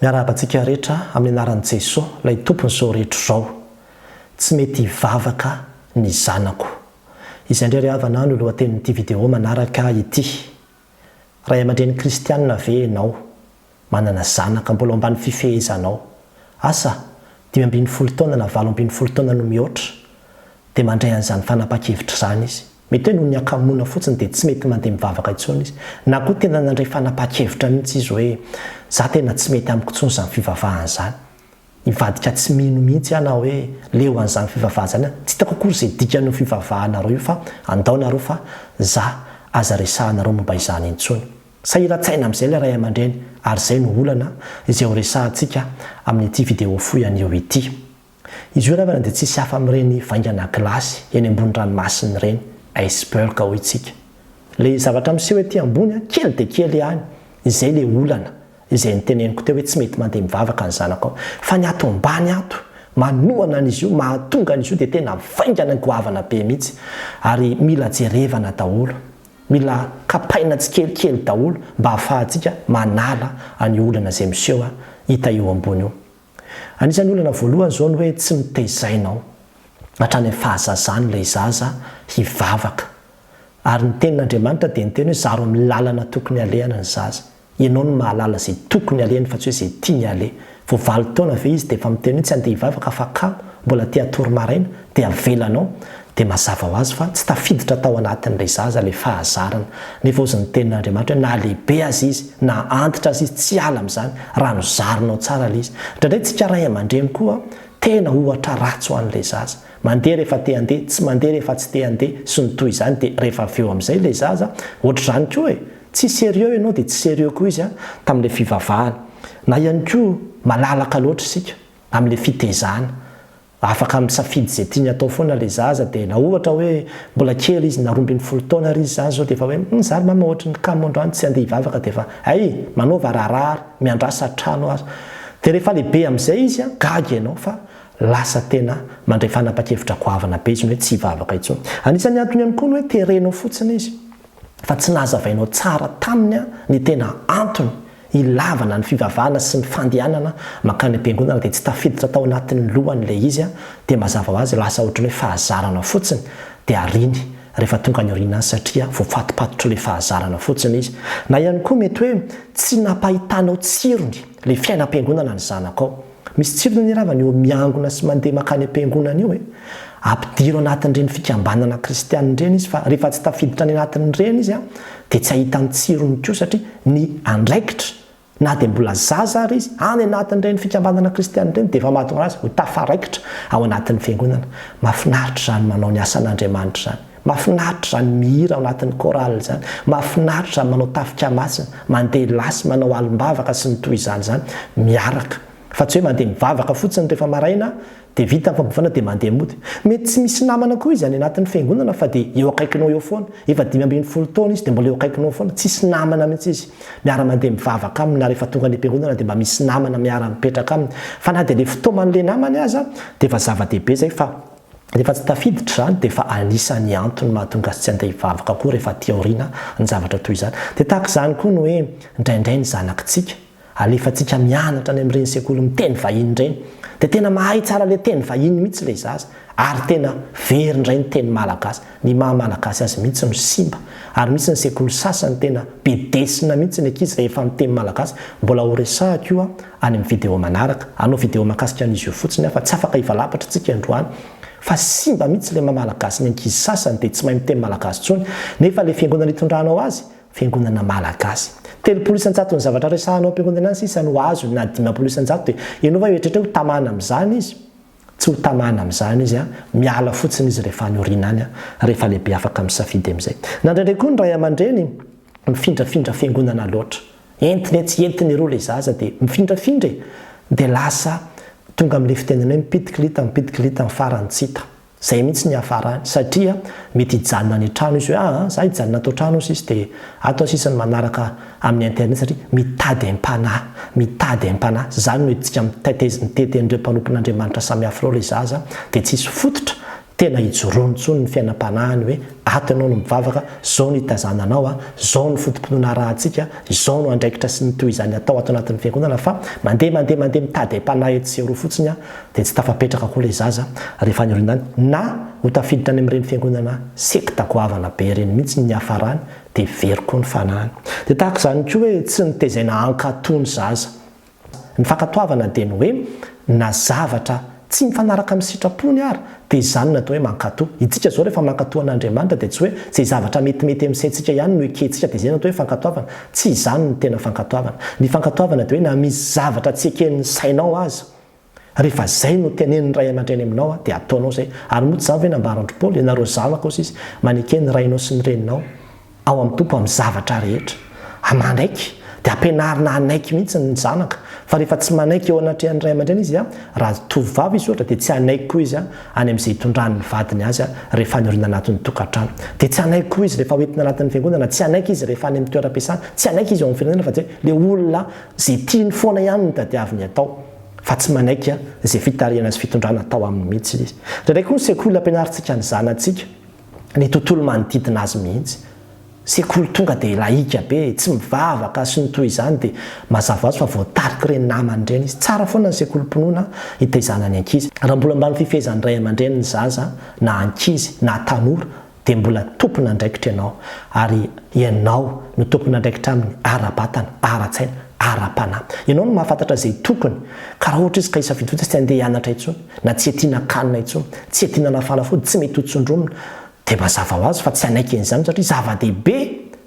miarabantsika rehetra amin'ny anaran'i Jesosy ilay tompony izao rehetra izao tsy mety hivavaka ny zanako. Izay indray havana no lohatenin'ity vidéo manaraka ity. Ray aman-dreny kristianina ve ianao manana zanaka mbola ambany fifehezanao? Asa 5 taona na 7 taona no mihoatra dia mandray an'izany fanapa-kevitra izany izy. Mety hoe noho ny akamoana fotsiny dia tsy mety mandeha mivavaka intsony izy. Na koa tena nandray fanapa-kevitra mihitsy izy hoe za tena tsy mety amiko intsony izany fivavahana izany. Ivadika tsy mino mihitsy ana hoe leo an'izany fivavahana izany. Tsy hitako akory izay dikan'ny fivavahanareo io fa andaonareo fa za aza resahanareo momba izany intsony. Sahiran-tsaina amin'izay ilay ray aman-dreny ary izay no olana izay ho resahantsika amin'ity vidéo fohy anio ity. Izy io ravana dia tsisy hafa amin'ireny vaingana kilasy eny ambony ranomasina ireny iceberg ho itsika. Ilay zavatra miseho ety ambony kely dia kely ihany. Izay ilay olana izay niteneniko teo hoe tsy mety mandeha mivavaka ny zanako. Fa ny ato ambany ato manohana an'izy io, mahatonga an'izy io dia tena vaingana goavana be mihitsy ary mila jerevana daholo. Mila kapaina tsikelikely daholo mba hahafahantsika manala any olana izay miseho hita eo ambony io. Anisan'ny olana voalohany izao ny hoe tsy mitezainao hatrany amin'ny fahazazany ilay zaza hivavaka. Ary ny tenin'Andriamanitra dia niteny hoe zaro amin'ny lalana tokony alehana ny zaza. Ianao no mahalala izay tokony alehany fa tsy hoe izay tiany aleha. Vao 9 taona ve izy dia efa miteny hoe tsy andeha hivavaka fa kamo mbola tia atory maraina dia avelanao dia mazava ho azy fa tsy tafiditra tao anatin'ilay zaza ilay fahazarana. Nefa ozy ny tenin'Andriamanitra na lehibe azy izy na antitra azy izy tsy ala amin'izany raha no zarinao tsara ilay izy. Indraindray tsika ray aman-dreny koa tena ohatra ratsy ho an'ilay zaza. Mandeha rehefa te handeha, tsy mandeha rehefa tsy te handeha sy ny toy izany dia rehefa avy eo amin'izay ilay zaza ohatr'izany koa hoe tsy sérieux ianao dia tsy sérieux koa izy tamin'ilay fivavahana. Na ihany koa malalaka loatra isika amin'ilay fitezahana. Afaka misafidy izay tiany atao foana ilay zaza dia na ohatra hoe mbola kely izy na 12 taona ary izy zany izao dia efa hoe zany mama ohatra ny kamandroany tsy andeha hivavaka dia efa manaova raharahary miandrasa trano azy. Dia rehefa lehibe amin'izay izy gaga ianao fa lasa tena mandray fanapa-kevitra goavana be izy hoe tsy hivavaka intsony. Anisan'ny antony ihany koa ny hoe terenao fotsiny izy fa tsy nazavainao tsara taminy ny tena antony ilavana ny fivavahana sy ny fandehanana makany am-piangonana dia tsy tafiditra tao anatin'ny lohan'ilay izy dia mazava ho azy lasa ohatrany hoe fahazarana fotsiny dia ariny rehefa tonga ny aoriana any satria voafatopatotra ilay fahazarana fotsiny izy. Na ihany koa mety hoe tsy nampahitanao tsirony ilay fiainam-piangonana ny zanakao. Misy tsirony ny ravana eo miangona sy mandeha makany am-piangonana io ampidiro anatin'ireny fikambanana kristianina ireny izy fa rehefa tsy tafiditra ny anatin'ireny izy dia tsy ahitany tsirony koa satria ny andraikitra na dia mbola zaza ary izy any anatin'ireny fikambanana kristianina ireny dia efa mahatonga azy ho tafaraikitra ao anatin'ny fiangonana. Mahafinaritra izany manao ny asan'Andriamanitra izany. Mahafinaritra izany mihira ao anatin'ny koraly izany. Mahafinaritra izany manao tafika masina, mandeha lasy, manao alim-bavaka sy ny toy izany miaraka. Fa tsy hoe mandeha mivavaka fotsiny rehefa maraina dia vita ny fampofana dia mandeha mody. Mety tsy misy namana koa izy any anatin'ny fiangonana fa dia eo akaikinao eo foana. Efa 15 taona izy dia mbola eo akaikinao foana. Tsisy namana mihitsy izy. Miara mandeha mivavaka aminy na rehefa tonga ny am-piangonana dia mba misy namana miara mipetraka aminy. Fa na dia ilay fotoaman'ilay namany aza dia efa zava-dehibe izay fa rehefa tsy tafiditra izany dia efa anisan'ny antony mahatonga tsy andeha hivavaka koa rehefa aty aoriana ny zavatra toy izany. Dia tahaka izany koa no hoe indraindray ny zanakitsika alefantsika mianatra any amin'ireny sekoly miteny vahiny ireny dia tena mahay tsara ilay teny vahiny mihitsy ilay zaza ary tena very indray ny teny malagasy. Ny maha-malagasy azy mihitsy no simba ary misy ny sekoly sasany tena bedesina mihitsy ny ankizy rehefa miteny malagasy. Mbola ho resahako io any amin'ny vidéo manaraka. Anao vidéo mahakasika an'izy io fotsiny fa tsy afaka hivalapatra tsika androany. Fa simba mihitsy ilay maha-malagasy ny ankizy sasany dia tsy mahay miteny malagasy intsony nefa ilay fiangonana hitondranao azy fiangonana malagasy. 30 isan-jato ny zavatra resahanao am-piangonana any sisa no azo na 50 isan-jato dia ianao va ohatratra ho tamana amin'izany izy? Tsy ho tamana amin'izany izy miala fotsiny izy rehefa any aoriana any rehefa lehibe afaka misafidy amin'izay. Na indraindray koa ny ray aman-dreny mifindrafindra fiangonana loatra. Entiny tsy entiny ireo ilay zaza dia mifindrafindra dia lasa tonga amin'ilay fitenenana hoe mipitikilita ny farany tsy hita. Zay mihitsy ny hafarany satria mety hijanona ny trano izy hoe za hijanona atao trano izy dia atao sisany manaraka amin'ny internet satria mitady am-panahy zany no tsika mitety an'ireo mpanompon'Andriamanitra samy hafa ireo ilay zaza dia tsisy fototra tena hijoronotsony ny fiainam-panahiny hoe ato ianao no mivavaka, zao no hitazananao a, zao ny fotom-pinoana rahantsika, zao no andraikitra sy ny toy izany atao ato anatin'ny fiangonana. Fa mandeha mitady am-panahy eto sy eroa fotsiny a, dia tsy tafapetraka koa le zaza rehefa nyorindany na ho tafiditra any amin'ireny fiangonana sekta goavana be ireny mihitsy ny hafarany, dia very koa ny fanahiny. Dia tahaka izany koa hoe tsy nitezaina hankatony zaza. Ny fankatoavana dia ny hoe na zavatra tsy mifanaraka amin'ny sitrapony ary dia izany natao hoe mankatoa. Itsika zao rehefa mankatoa an'Andriamanitra dia tsy hoe izay zavatra metimety amin'ny saintsika ihany no ekentsika dia izay natao hoe fankatoavana. Tsy izany ny tena fankatoavana. Ny fankatoavana dia hoe na misy zavatra tsy eken'ny sainao aza, rehefa zay no tenen'ny ray aman-dreny aminao dia ataonao zay. Ary moa tsy izany hoe nambaran'andro Paoly ianareo zanako izy manekeny ny rainao sy ny reninao ao amin'ny tompo amin'ny zavatra rehetra. Amanaiky dia ampianarina anaiky mihitsy ny zanaka. Fa rehefa tsy manaiky eo anatrehan'ny ray aman-dreny izy raha tovovavy izy ohatra dia tsy anaiky koa izy any amin'izay hitondran'ny vadiny azy rehefa nyorina anatin'ny tokantrano. Dia tsy anaiky koa izy rehefa hoentina anatin'ny fiangonana, tsy anaiky izy rehefa any amin'ny toeram-piasana, tsy anaiky izy ao amin'ny firenena, fa tsy hoe le olona zay tiany foana ihany ny tadiaviny atao. Fa tsy manaiky zay fitariana sy fitondrana atao aminy mihitsy izy. Ndraindray koa ny sekoly ampianarintsika ny zanantsika ny tontolo manodidina azy mihitsy. Sekoly tonga dia laika be, tsy mivavaka sy ny toy izany dia mazava azy fa voatarika ireny namany ireny izy. Tsara foana ny sekolim-pinoana hitaizana ny ankizy. Raha mbola ambany fifehezan'ny ray aman-dreny ny zaza na ankizy na tanora dia mbola tompona andraikitra ianao, ary ianao no tompona andraikitra amin'ny ara-batana, ara-tsaina, ara-panahy. Ianao no mahafantatra izay tokony. Ka raha ohatra izy ka isafidy fotsiny tsy andeha hianatra intsony, na tsy etiana kanina intsony, tsy etiana nafanafody, tsy mety hotsondromona, dia mazava ho azy fa tsy anaiky an'izany satria zava-dehibe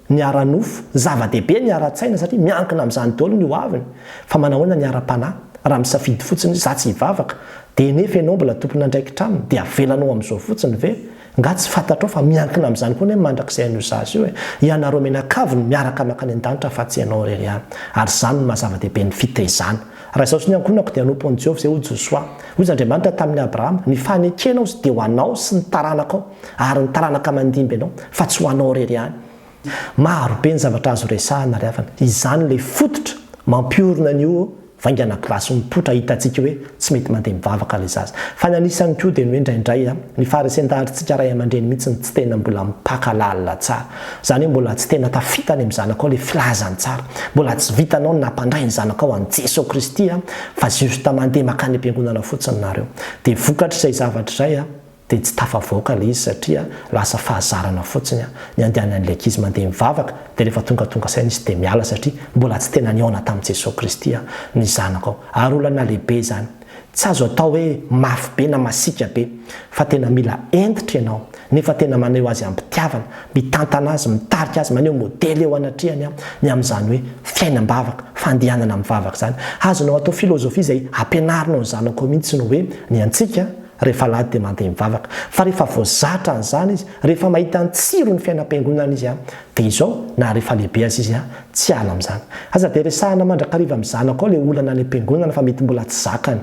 ny ara-nofo, zava-dehibe ny ara-tsaina satria miankina amin'izany daholo ny hoaviny. Fa manahoana ny ara-panahy? Raha misafidy fotsiny za tsy hivavaka dia nefa ianao mbola tompona andraikitra aminy dia avelanao amin'izao fotsiny ve? Nga tsy fantatrao fa miankina amin'izany koa ny mandrakizay an'io zaza io hoe ianareo menakaviny miaraka makany an-danitra fa tsy ianao irery ihany. Ary izany no mazava-dehibe ny fitaizana. Raha izao sy ny ankonako dia anompony Jehova izay ho Josoa. Hoy Andriamanitra tamin'ny Abrahama, ny fanekenao dia ho anao sy ny taranakao ary ny taranaka mandimby ianao fa tsy ho anao irery ihany. Maro be ny zavatra azo resahana ry havana. Izany le fototra mampiorina an'io vaingana kilasy mipotra hitantsika hoe tsy mety mandeha mivavaka ilay zaza. Fa ny anisany koa dia ny hoe indraindray ny faharesan-dahatrintsika ray aman-dreny mihitsy tsy tena mbola mipaka lalina tsara. Izany hoe mbola tsy tena tafitany amin'ny zanakao ilay filazany tsara. Mbola tsy vitanao ny nampandray ny zanakao an'i Jesosy Kristy fa justa mandeha makany am-piangonana fotsiny nareo. Dia vokatra izay zavatra izay dia tsy tafavoaka ilay izy satria lasa fahazarana fotsiny ny andehanan'ilay ankizy mandeha mivavaka dia rehefa tonga saina izy dia miala satria mbola tsy tena niaona tamin'i Jesosy Kristy ny zanakao. Ary olana lehibe izany. Tsy azo atao hoe mafy be na masika be fa tena mila entitra ianao nefa tena maneho azy ampitiavana, mitantana azy, mitarika azy, maneho modely eo anatrehany ny amin'izany hoe fiainam-bavaka, fandehanana mivavaka izany. Azonao atao filozofia izay ampianarinao ny zanakao mihitsy no hoe ny antsika rehefa lady dia mandeha mivavaka. Fa rehefa voazatra an'izany izy, rehefa mahita ny tsiro ny fiainam-piangonana izy dia izao na rehefa lehibe azy izy tsy ala amin'izany. Aza dia resahana mandrakariva amin'ny zanakao ilay olana any am-piangonana fa mety mbola tsy zakany.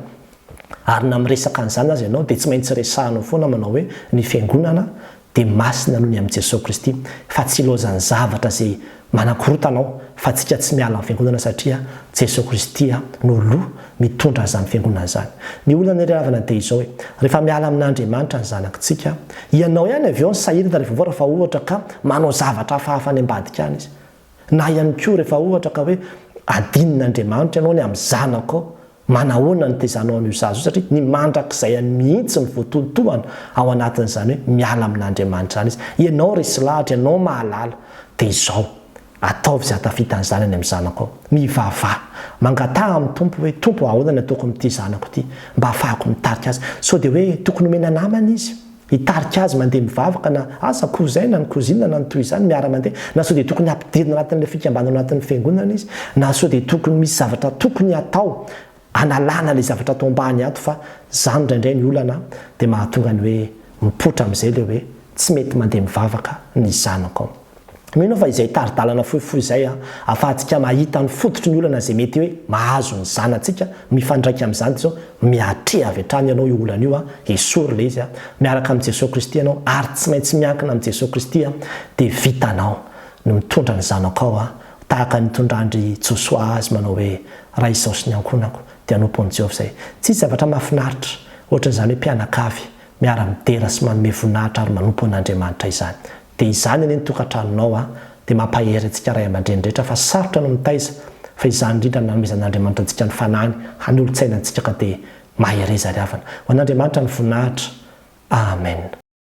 Ary na miresaka an'izany azy ianao dia tsy maintsy resahanao foana manao hoe ny fiangonana dia masina noho ny amin'i Jesosy Kristy fa tsy ilaozany zavatra izay manakorotanao fa tsika tsy miala amin'ny fiangonana satria Jesosy Kristy no loha mitondra izany fiangonana izany. Ny olana iray havana dia izao hoe rehefa miala amin'Andriamanitra ny zanakitsika, ianao ihany avy eo ny sahirana rehefa voara fa ohatra ka manao zavatra hafahafa any ambadika any izy. Na ihany koa rehefa ohatra ka hoe adinon'Andriamanitra ianao ny amin'ny zanakao, manahoana ny tezanao an'io zaza io satria ny mandrakizay mihitsy ny voatontohana ao anatin'izany hoe miala amin'Andriamanitra izany izy. Ianao resy lahatra, ianao mahalala dia izao ataovy izay hatafitan'izany any amin'ny zanakao. Mivavaha, mangataha amin'ny tompo hoe tompo ahoana ny ataoko amin'ity zanako ity mba ahafahako mitarika azy. Sao dia hoe tokony homena namana izy hitarika azy mandeha mivavaka na asa kozaina ny kozina na ny toy izany miara-mandeha, na sao dia tokony ampidirina anatin'ilay fikambanana anatin'ny fiangonana izy, na sao dia tokony misy zavatra tokony atao analana ilay zavatra atao ambany ato fa izany indraindray ny olana dia mahatonga ny hoe mipotra amin'izay ilay hoe tsy mety mandeha mivavaka ny zanakao. Mino fa izay taridalana fohifohy izay ahafahantsika mahita ny fototry ny olana izay mety hoe mahazo ny zanantsika mifandraika amin'izany zao miatrea avy hatrany ianao io olana io esory ilay izy miaraka amin'ny Jesosy Kristy ianao ary tsy maintsy miankina amin'ny Jesosy Kristy dia vitanao no mitondra ny zanakao tahaka nitondrandry Josoa azy manao hoe raha izao sy ny ankonako dia anompony Jehova izay. Tsy zavatra mahafinaritra ohatran'izany hoe mpianakavy miara-midera sy manome voninahitra ary manompo an'Andriamanitra izany. Dia izany eny ny tokantranonao dia mampahery antsika ray aman-dreny rehetra fa sarotra no mitaiza fa izany indrindra nanomezan'Andriamanitra antsika ny fanahy hany olo-tsaina antsika ka dia mahery zariavana. Ho an'Andriamanitra ny voninahitra. Amen.